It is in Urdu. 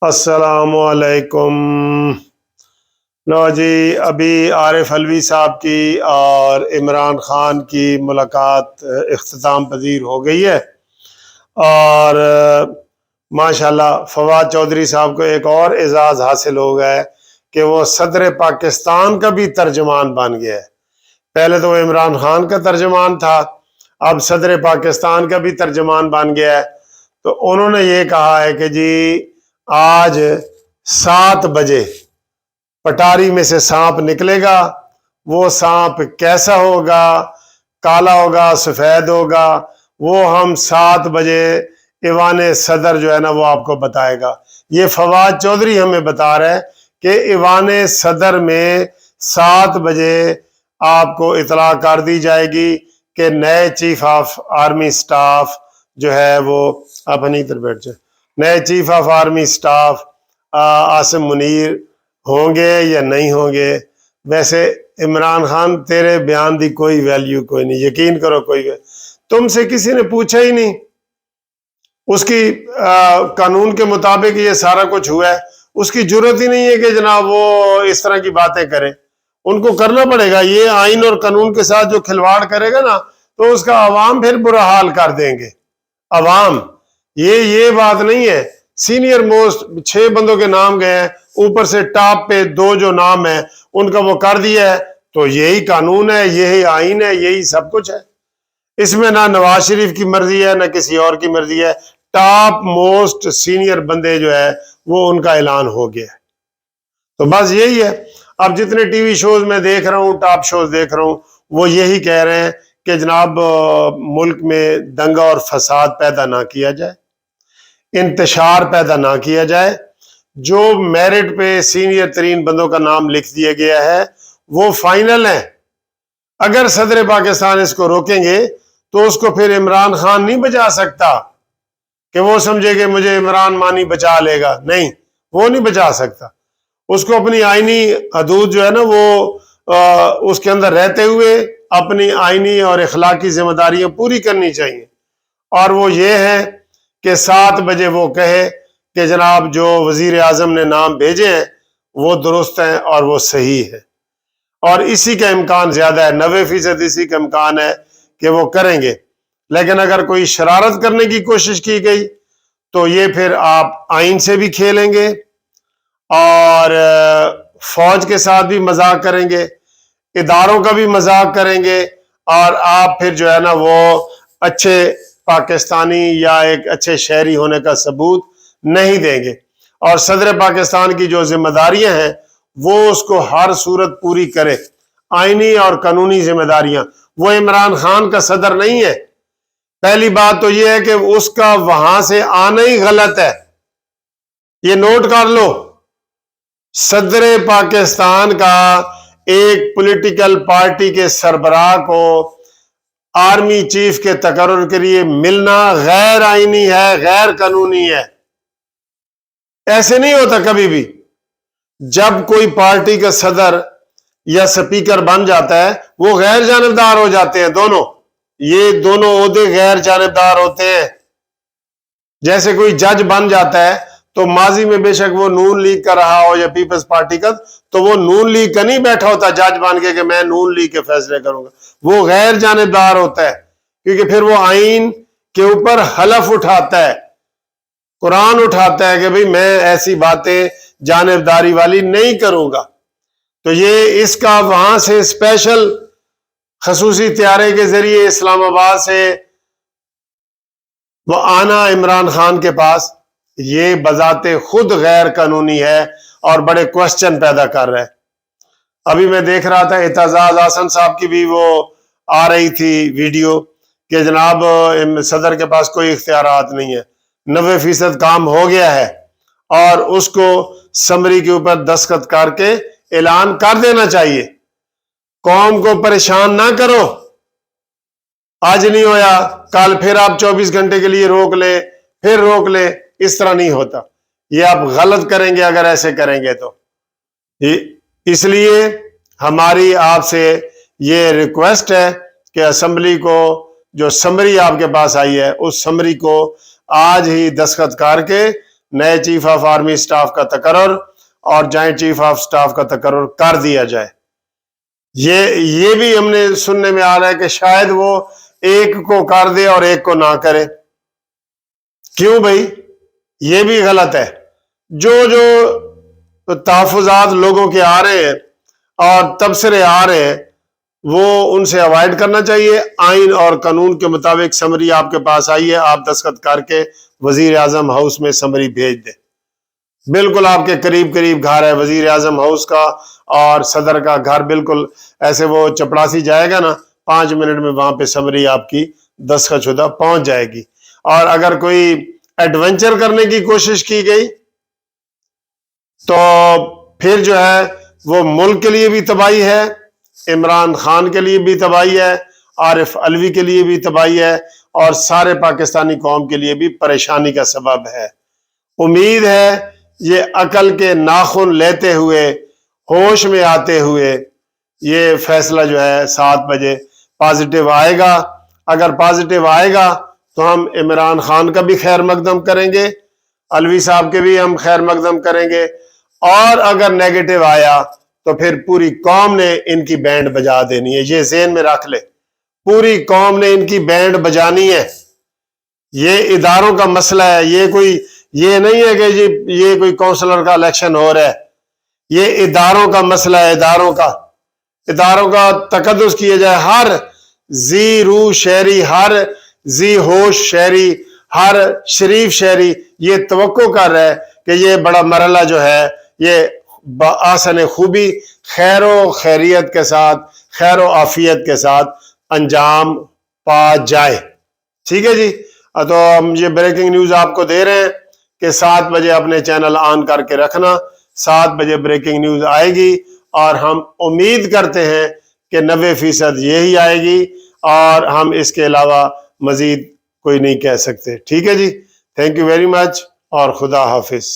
السلام علیکم۔ لو جی، ابھی عارف علوی صاحب کی اور عمران خان کی ملاقات اختتام پذیر ہو گئی ہے، اور ماشاءاللہ فواد چودھری صاحب کو ایک اور اعزاز حاصل ہو گیا ہے کہ وہ صدر پاکستان کا بھی ترجمان بن گیا ہے۔ پہلے تو وہ عمران خان کا ترجمان تھا، اب صدر پاکستان کا بھی ترجمان بن گیا ہے۔ تو انہوں نے یہ کہا ہے کہ جی آج 7 بجے پٹاری میں سے سانپ نکلے گا، وہ سانپ کیسا ہوگا، کالا ہوگا، سفید ہوگا، وہ ہم 7 بجے ایوان صدر جو ہے نا وہ آپ کو بتائے گا۔ یہ فواد چودھری ہمیں بتا رہے ہیں کہ ایوان صدر میں 7 بجے آپ کو اطلاع کر دی جائے گی کہ نئے چیف آف آرمی سٹاف جو ہے وہ آپ ادھر بیٹھ جائے، نئے chief of army staff Asim Munir ہوں گے یا نہیں ہوں گے۔ ویسے عمران خان تیرے بیان دی کوئی ویلیو کوئی نہیں، یقین کرو کوئی تم سے کسی نے پوچھا ہی نہیں، اس کی قانون کے مطابق یہ سارا کچھ ہوا ہے، اس کی جرت ہی نہیں ہے کہ جناب وہ اس طرح کی باتیں کریں۔ ان کو کرنا پڑے گا، یہ آئین اور قانون کے ساتھ جو کھلواڑ کرے گا نا تو اس کا عوام پھر برا حال کر دیں گے۔ عوام یہ بات نہیں ہے، سینئر موسٹ 6 بندوں کے نام گئے ہیں، اوپر سے ٹاپ پہ 2 جو نام ہیں ان کا وہ کر دیا ہے، تو یہی قانون ہے، یہی آئین ہے، یہی سب کچھ ہے۔ اس میں نہ نواز شریف کی مرضی ہے نہ کسی اور کی مرضی ہے، ٹاپ موسٹ سینئر بندے جو ہے وہ ان کا اعلان ہو گیا ہے۔ تو بس یہی ہے۔ اب جتنے ٹی وی شوز میں دیکھ رہا ہوں، ٹاپ شوز دیکھ رہا ہوں، وہ یہی کہہ رہے ہیں کہ جناب ملک میں دنگا اور فساد پیدا نہ کیا جائے، انتشار پیدا نہ کیا جائے۔ جو میرٹ پہ سینئر ترین بندوں کا نام لکھ دیا گیا ہے وہ فائنل ہے۔ اگر صدر پاکستان اس کو روکیں گے تو اس کو پھر عمران خان نہیں بچا سکتا کہ وہ سمجھے کہ مجھے عمران مانی بچا لے گا، نہیں، وہ نہیں بچا سکتا۔ اس کو اپنی آئینی حدود جو ہے نا وہ اس کے اندر رہتے ہوئے اپنی آئینی اور اخلاقی ذمہ داریاں پوری کرنی چاہیے، اور وہ یہ ہے کہ 7 بجے وہ کہے کہ جناب جو وزیر اعظم نے نام بھیجے ہیں وہ درست ہیں اور وہ صحیح ہے، اور اسی کا امکان زیادہ ہے، 90% اسی کا امکان ہے کہ وہ کریں گے۔ لیکن اگر کوئی شرارت کرنے کی کوشش کی گئی تو یہ پھر آپ آئین سے بھی کھیلیں گے اور فوج کے ساتھ بھی مذاق کریں گے، اداروں کا بھی مذاق کریں گے، اور آپ پھر جو ہے نا وہ اچھے پاکستانی یا ایک اچھے شہری ہونے کا ثبوت نہیں دیں گے۔ اور صدر پاکستان کی جو ذمہ داریاں ہیں وہ اس کو ہر صورت پوری کرے، آئینی اور قانونی ذمہ داریاں۔ وہ عمران خان کا صدر نہیں ہے۔ پہلی بات تو یہ ہے کہ اس کا وہاں سے آنا ہی غلط ہے، یہ نوٹ کر لو۔ صدر پاکستان کا ایک پولیٹیکل پارٹی کے سربراہ کو آرمی چیف کے تقرر کے لیے ملنا غیر آئینی ہے، غیر قانونی ہے۔ ایسے نہیں ہوتا کبھی بھی۔ جب کوئی پارٹی کا صدر یا سپیکر بن جاتا ہے وہ غیر جانبدار ہو جاتے ہیں، دونوں، یہ دونوں عہدے غیر جانبدار ہوتے ہیں۔ جیسے کوئی جج بن جاتا ہے تو ماضی میں بے شک وہ نون لیگ کا رہا ہو یا پیپلز پارٹی کا، تو وہ نون لیگ کا نہیں بیٹھا ہوتا جج بن کے کہ میں نون لیگ کے فیصلے کروں گا، وہ غیر جانبدار ہوتا ہے، کیونکہ پھر وہ آئین کے اوپر حلف اٹھاتا ہے، قرآن اٹھاتا ہے کہ بھئی میں ایسی باتیں جانبداری والی نہیں کروں گا۔ تو یہ اس کا وہاں سے اسپیشل خصوصی طیارے کے ذریعے اسلام آباد سے وہ آنا عمران خان کے پاس، یہ بذات خود غیر قانونی ہے اور بڑے کوسچن پیدا کر رہا ہے۔ ابھی میں دیکھ رہا تھا اعتزاز احسن صاحب کی بھی وہ آ رہی تھی ویڈیو کہ جناب صدر کے پاس کوئی اختیارات نہیں ہے، 90% کام ہو گیا ہے، اور اس کو سمری کے اوپر دستخط کر کے اعلان کر دینا چاہیے۔ قوم کو پریشان نہ کرو، آج نہیں ہویا کل پھر آپ 24 گھنٹے کے لیے روک لے، پھر روک لے، اس طرح نہیں ہوتا۔ یہ آپ غلط کریں گے اگر ایسے کریں گے تو۔ اس لیے ہماری آپ سے یہ ریکویسٹ ہے کہ اسمبلی کو جو سمری آپ کے پاس آئی ہے اس سمری کو آج ہی دستخط کر کے نئے چیف آف آرمی سٹاف کا تقرر اور جوائنٹ چیف آف سٹاف کا تقرر کر دیا جائے۔ یہ بھی ہم نے سننے میں آ رہا ہے کہ شاید وہ ایک کو کر دے اور ایک کو نہ کرے۔ کیوں بھائی؟ یہ بھی غلط ہے۔ جو تحفظات لوگوں کے آ رہے ہیں اور تبصرے آ رہے ہیں وہ ان سے اوائڈ کرنا چاہیے۔ آئین اور قانون کے مطابق سمری آپ کے پاس آئی ہے، آپ دستخط کر کے وزیر اعظم ہاؤس میں سمری بھیج دیں۔ بالکل آپ کے قریب گھر ہے وزیر اعظم ہاؤس کا اور صدر کا گھر، بالکل ایسے وہ چپڑاسی جائے گا نا 5 منٹ میں وہاں پہ سمری آپ کی دستخط شدہ پہنچ جائے گی۔ اور اگر کوئی ایڈونچر کرنے کی کوشش کی گئی تو پھر جو ہے وہ ملک کے لیے بھی تباہی ہے، عمران خان کے لیے بھی تباہی ہے، عارف علوی کے لیے بھی تباہی ہے، اور سارے پاکستانی قوم کے لیے بھی پریشانی کا سبب ہے۔ امید ہے یہ عقل کے ناخن لیتے ہوئے، ہوش میں آتے ہوئے یہ فیصلہ جو ہے 7 بجے پازیٹیو آئے گا۔ اگر پازیٹیو آئے گا تو ہم عمران خان کا بھی خیر مقدم کریں گے، علوی صاحب کے بھی ہم خیر مقدم کریں گے، اور اگر نیگیٹو آیا تو پھر پوری قوم نے ان کی بینڈ بجا دینی ہے۔ یہ ذہن میں رکھ لے، پوری قوم نے ان کی بینڈ بجانی ہے۔ یہ اداروں کا مسئلہ ہے، یہ نہیں ہے کہ جی یہ کوئی کونسلر کا الیکشن ہو رہا ہے، یہ اداروں کا مسئلہ ہے۔ اداروں کا تقدس کیا جائے، ہر ذی روح شہری، ہر ذی ہوش شہری، ہر شریف شہری یہ توقع کر رہا ہے کہ یہ بڑا مرحلہ جو ہے یہ بآسن خوبی، خیر و خیریت کے ساتھ، خیر و عافیت کے ساتھ انجام پا جائے۔ ٹھیک ہے جی، تو ہم یہ بریکنگ نیوز آپ کو دے رہے ہیں کہ 7 بجے اپنے چینل آن کر کے رکھنا، 7 بجے بریکنگ نیوز آئے گی، اور ہم امید کرتے ہیں کہ 90% یہی آئے گی، اور ہم اس کے علاوہ مزید کوئی نہیں کہہ سکتے۔ ٹھیک ہے جی، تھینک یو ویری مچ، اور خدا حافظ۔